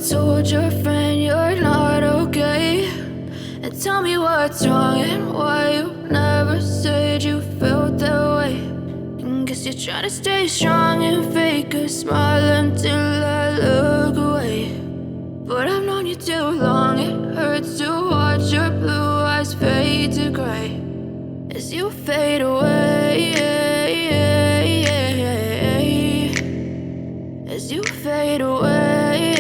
told your friend you're not okay, and tell me what's wrong and why you never said you felt that way. And guess you're trying to stay strong and fake a smile until I look away. But I've known you too long, it hurts to watch your blue eyes fade to gray as you fade away, as you fade away.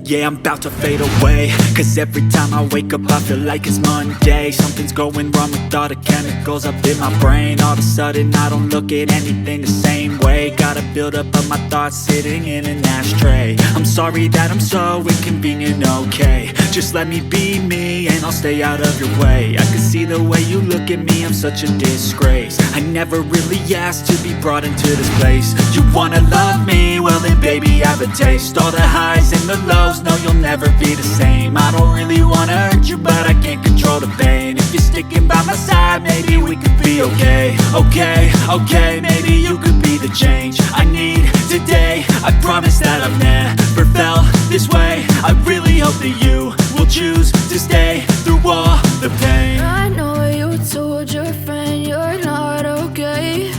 Yeah, I'm about to fade away, cause every time I wake up I feel like it's Monday. Something's going wrong with all the chemicals up in my brain. All of a sudden I don't look at anything the same way. Gotta build up of my thoughts sitting in an ashtray. I'm sorry that I'm so inconvenient, okay. Just let me be me and I'll stay out of your way. I can see the way you look at me, I'm such a disgrace. I never really asked to be brought into this place. You wanna love me? Well then baby I have a taste. All the highs and the lows, no you'll never be the same. I don't really wanna hurt you but I can't control the pain. If you're sticking by my side maybe we could be okay. Okay, maybe you could be the change I need today. I promise that I've never felt this way. I really hope that you will choose to stay through all the pain. I know you told your friend you're not okay,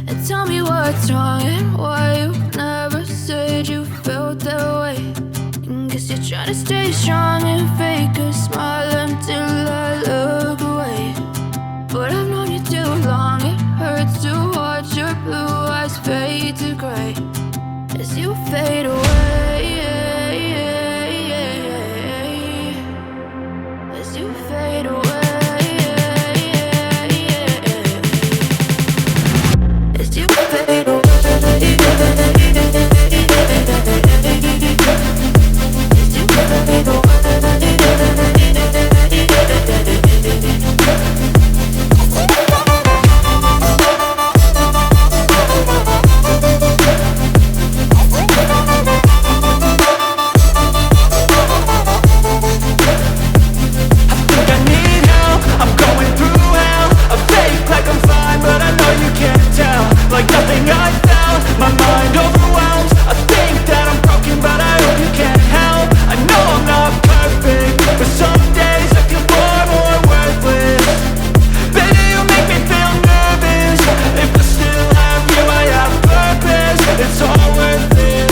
and tell me what's wrong and why you never said you felt that way. And guess you're trying to stay strong and fake a smile until I look away. But I've known you too long, it hurts to watch your blue eyes fade to gray as you fade away, as you fade away, as you fade away. Like nothing I felt, my mind overwhelmed. I think that I'm broken, but I hope you can't help. I know I'm not perfect, but some days I feel far more worthless. Baby, you make me feel nervous. If I still have you, I have purpose. It's all worth it.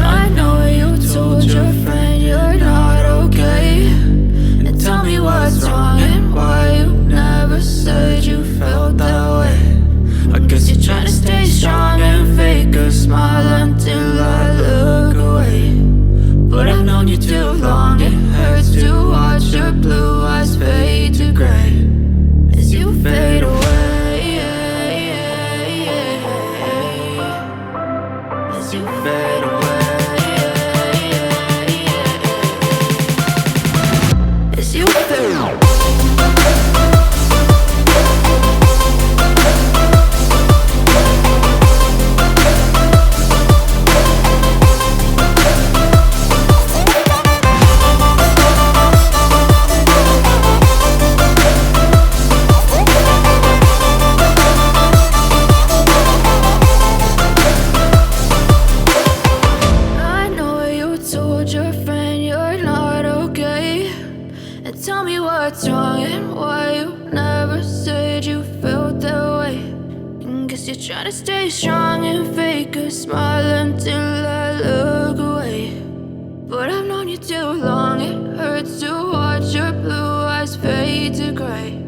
I know you told your friend you're not okay, and tell me what's wrong and why you never said you felt that way. I guess you're trying to stay strong and fake a smile until I look away. But I've known you too long, it hurts to watch your blue eyes fade to gray as you fade away, as you fade away, as you fade away. Your friend you're not okay, and tell me what's wrong and why you never said you felt that way. And guess you're trying to stay strong and fake a smile until I look away. But I've known you too long, it hurts to watch your blue eyes fade to gray